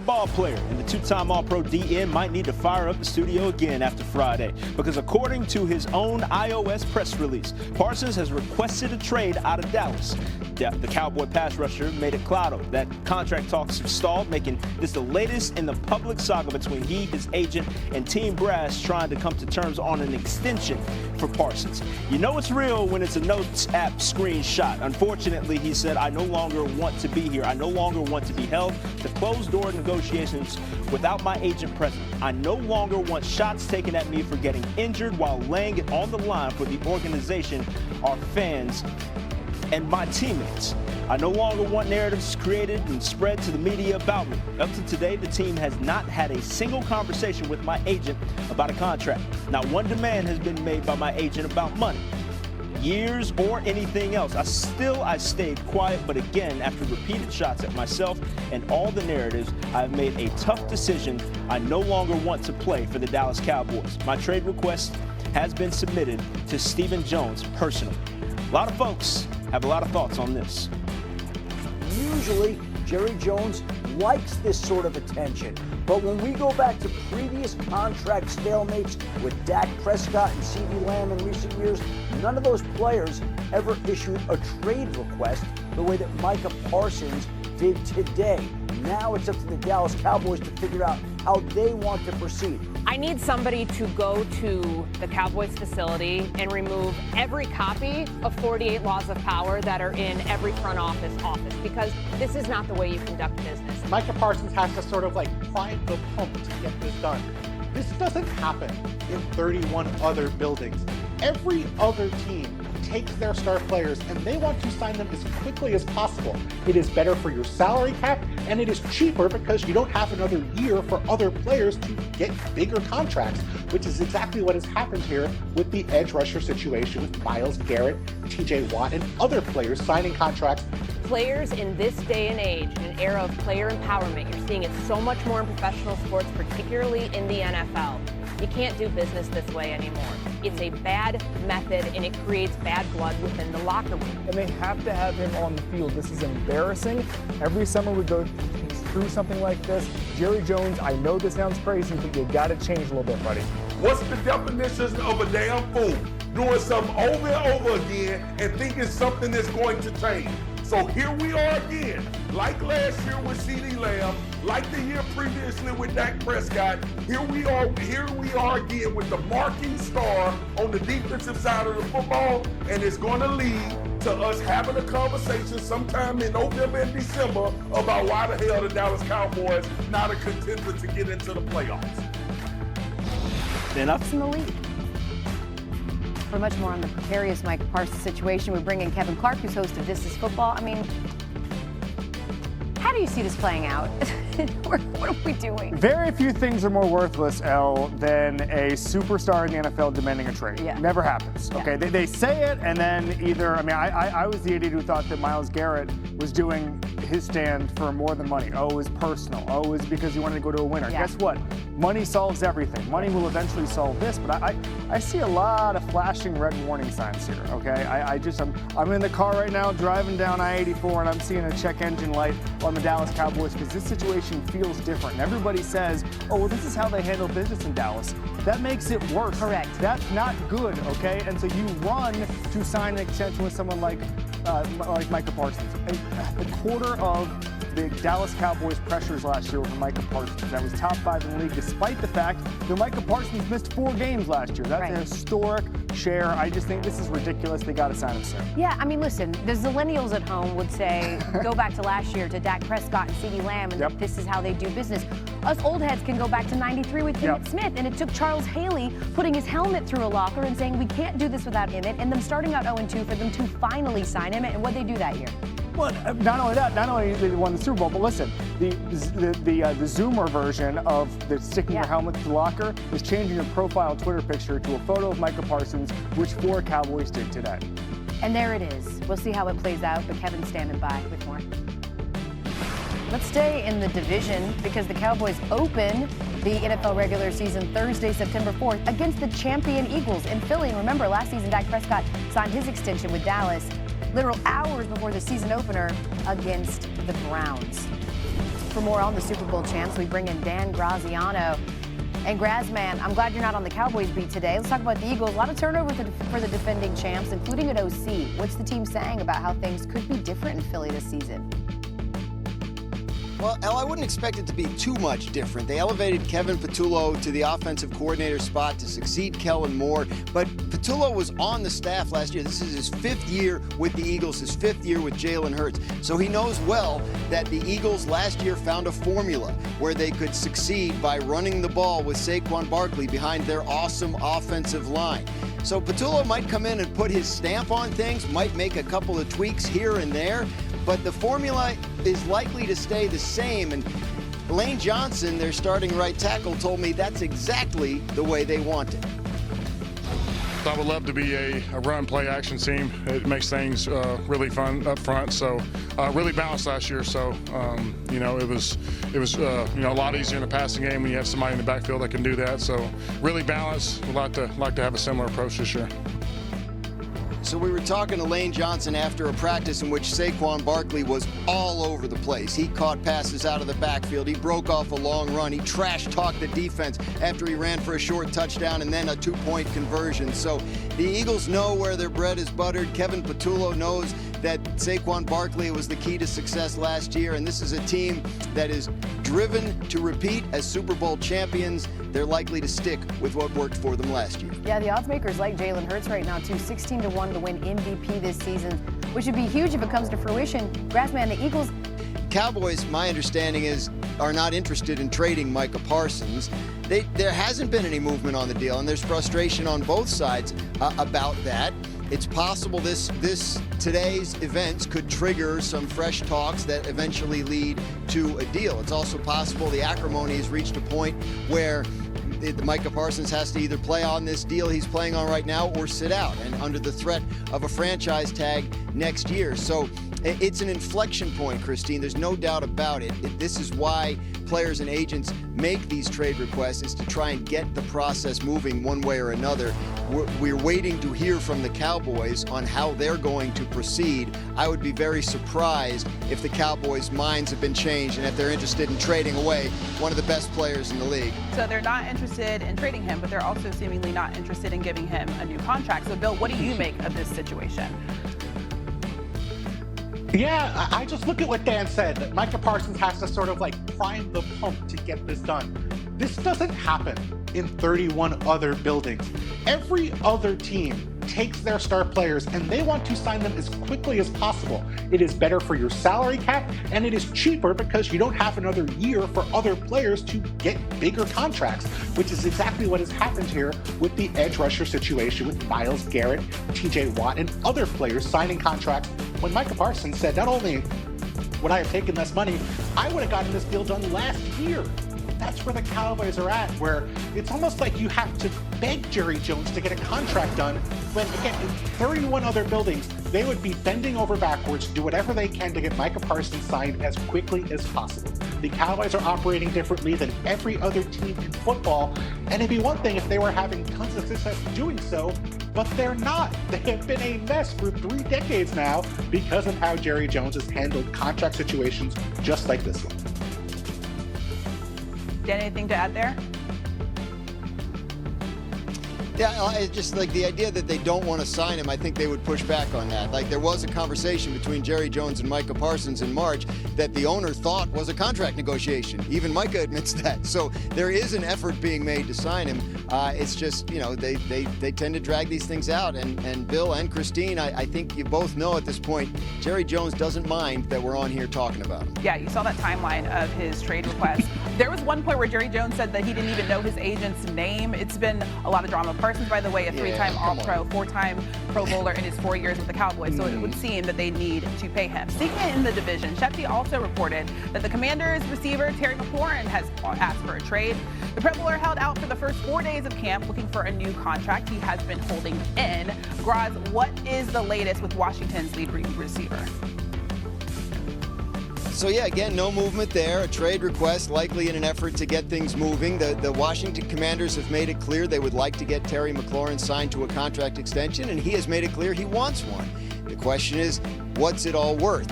ball player and the two-time All-Pro DN might need to fire up the studio again after Friday, because according to his own iOS press release, Parsons has requested a trade out of Dallas. The Cowboy pass rusher made it clear that contract talks have stalled, making this the latest in the public saga between he, his agent, and team brass trying to come to terms on an extension for Parsons. You know it's real when it's a Notes app screenshot. Unfortunately, he said, I no longer want to be here. I no longer want to be held to closed-door negotiations without my agent present. I no longer want shots taken at me for getting injured while laying it on the line for the organization, our fans, and my teammates. I no longer want narratives created and spread to the media about me. Up to today, the team has not had a single conversation with my agent about a contract. Not one demand has been made by my agent about money, years, or anything else. I stayed quiet, but again, after repeated shots at myself and all the narratives, I've made a tough decision. I no longer want to play for the Dallas Cowboys. My trade request has been submitted to Stephen Jones personally. A lot of folks have a lot of thoughts on this. Usually, Jerry Jones likes this sort of attention. But when we go back to previous contract stalemates with Dak Prescott and CeeDee Lamb in recent years, none of those players ever issued a trade request the way that Micah Parsons did today. Now it's up to the Dallas Cowboys to figure out how they want to proceed. I need somebody to go to the Cowboys facility and remove every copy of 48 Laws of Power that are in every front office because this is not the way you conduct business. Micah Parsons has to sort of prime the pump to get this done. This doesn't happen in 31 other buildings. Every other team takes their star players and they want to sign them as quickly as possible. It is better for your salary cap and it is cheaper because you don't have another year for other players to get bigger contracts, which is exactly what has happened here with the edge rusher situation with Myles Garrett, TJ Watt, and other players signing contracts. Players in this day and age, in an era of player empowerment, you're seeing it so much more in professional sports, particularly in the NFL. You can't do business this way anymore. It's a bad method and it creates bad blood within the locker room. And they have to have him on the field. This is embarrassing. Every summer we go through something like this. Jerry Jones, I know this sounds crazy, but you got to change a little bit, buddy. What's the definition of a damn fool? Doing something over and over again and thinking something is going to change. So here we are again, like last year with CeeDee Lamb, like the year previously with Dak Prescott. Here we are again with the marquee star on the defensive side of the football, and it's going to lead to us having a conversation sometime in November and December about why the hell the Dallas Cowboys not a contender to get into the playoffs. Enough in the league. For much more on the precarious Micah Parsons situation, we bring in Kevin Clark, who's host of This Is Football. I mean, how do you see this playing out? What are we doing? Very few things are more worthless, Elle, than a superstar in the NFL demanding a trade. Yeah. Never happens. Yeah. Okay, they say it, and then either, I was the idiot who thought that Myles Garrett was doing his stand for more than money. Oh, it was personal. Oh, it was because he wanted to go to a winner. Yeah. Guess what? Money solves everything. Money will eventually solve this, but I see a lot of flashing red warning signs here, okay? I'm in the car right now driving down I-84 and I'm seeing a check engine light on the Dallas Cowboys because this situation feels different. And everybody says, oh, well, this is how they handle business in Dallas. That makes it worse. Correct. That's not good, okay? And so you run to sign an extension with someone like Micah Parsons. A quarter of the Dallas Cowboys pressures last year were from Micah Parsons. That was top 5 in the league, despite the fact that Micah Parsons missed 4 games last year. That's right. A historic share. I just think this is ridiculous. They got to sign him soon. Yeah, I mean, listen, the Zillennials at home would say, go back to last year to Dak Prescott and CeeDee Lamb, and Yep. this is how they do business. Us old heads can go back to '93 with Emmitt Smith, and it took Charles Haley putting his helmet through a locker and saying, we can't do this without Emmitt, and them starting out 0-2 for them to finally sign Emmitt, and what'd they do that year? Well, not only that, not only did they won the Super Bowl, but listen, the Zoomer version of the sticking your helmet to the locker is changing your profile Twitter picture to a photo of Micah Parsons, which 4 Cowboys did today. And there it is. We'll see how it plays out, but Kevin's standing by with more. Let's stay in the division because the Cowboys open the NFL regular season Thursday, September 4th against the champion Eagles in Philly. And remember, last season, Dak Prescott signed his extension with Dallas literal hours before the season opener against the Browns. For more on the Super Bowl champs, we bring in Dan Graziano. And Grazman, I'm glad you're not on the Cowboys beat today. Let's talk about the Eagles. A lot of turnover for the defending champs, including at OC. What's the team saying about how things could be different in Philly this season? Well, Elle, I wouldn't expect it to be too much different. They elevated Kevin Patullo to the offensive coordinator spot to succeed Kellen Moore, but Patullo was on the staff last year. This is his 5th year with the Eagles, his 5th year with Jalen Hurts. So he knows well that the Eagles last year found a formula where they could succeed by running the ball with Saquon Barkley behind their awesome offensive line. So Patullo might come in and put his stamp on things, might make a couple of tweaks here and there, but the formula is likely to stay the same. And Lane Johnson, their starting right tackle, told me that's exactly the way they want it. I would love to be a run, play, action team. It makes things really fun up front. So really balanced last year. So it was a lot easier in the passing game when you have somebody in the backfield that can do that. So really balanced. We'd like to have a similar approach this year. So we were talking to Lane Johnson after a practice in which Saquon Barkley was all over the place. He caught passes out of the backfield. He broke off a long run. He trash-talked the defense after he ran for a short touchdown and then a 2-point conversion. So the Eagles know where their bread is buttered. Kevin Patullo knows that Saquon Barkley was the key to success last year, and this is a team that is driven to repeat as Super Bowl champions. They're likely to stick with what worked for them last year. Yeah, the odds makers like Jalen Hurts right now, too. 16-1 to win MVP this season, which would be huge if it comes to fruition. Grassman, the Eagles. Cowboys, my understanding is, are not interested in trading Micah Parsons. There hasn't been any movement on the deal, and there's frustration on both sides about that. It's possible today's events could trigger some fresh talks that eventually lead to a deal. It's also possible the acrimony has reached a point where Micah Parsons has to either play on this deal he's playing on right now or sit out, and under the threat of a franchise tag next year. So it's an inflection point, Christine. There's no doubt about it. This is why players and agents make these trade requests, is to try and get the process moving one way or another. We're waiting to hear from the Cowboys on how they're going to proceed. I would be very surprised if the Cowboys' minds have been changed and if they're interested in trading away one of the best players in the league. So they're not interested in trading him, but they're also seemingly not interested in giving him a new contract. So, Bill, what do you make of this situation? Yeah, I just look at what Dan said, that Micah Parsons has to sort of prime the pump to get this done. This doesn't happen in 31 other buildings. Every other team takes their star players and they want to sign them as quickly as possible. It is better for your salary cap, and it is cheaper because you don't have another year for other players to get bigger contracts, which is exactly what has happened here with the edge rusher situation with Myles Garrett, TJ Watt, and other players signing contracts when Micah Parsons said, not only would I have taken less money, I would have gotten this deal done last year. That's where the Cowboys are at, where it's almost like you have to beg Jerry Jones to get a contract done, when, again, in 31 other buildings, they would be bending over backwards to do whatever they can to get Micah Parsons signed as quickly as possible. The Cowboys are operating differently than every other team in football, and it'd be one thing if they were having tons of success doing so, but they're not. They have been a mess for 3 decades now because of how Jerry Jones has handled contract situations just like this one. Dan, anything to add there? Yeah, it's just like the idea that they don't want to sign him, I think they would push back on that. Like, there was a conversation between Jerry Jones and Micah Parsons in March that the owner thought was a contract negotiation. Even Micah admits that. So there is an effort being made to sign him. It's just, they tend to drag these things out. And Bill and Christine, I think you both know at this point, Jerry Jones doesn't mind that we're on here talking about him. Yeah, you saw that timeline of his trade request. There was one point where Jerry Jones said that he didn't even know his agent's name. It's been a lot of drama. Parsons, by the way, a 3-time All-Pro, 4-time Pro Bowler in his 4 years with the Cowboys, so it would seem that they need to pay him. Speaking in the division, Shefty also reported that the Commanders receiver Terry McLaurin has asked for a trade. The Pro Bowler held out for the first 4 days of camp looking for a new contract. He has been holding in. Graz, what is the latest with Washington's lead receiver? So yeah, again, no movement there. A trade request likely in an effort to get things moving. The Washington Commanders have made it clear they would like to get Terry McLaurin signed to a contract extension, and he has made it clear he wants one. The question is, what's it all worth?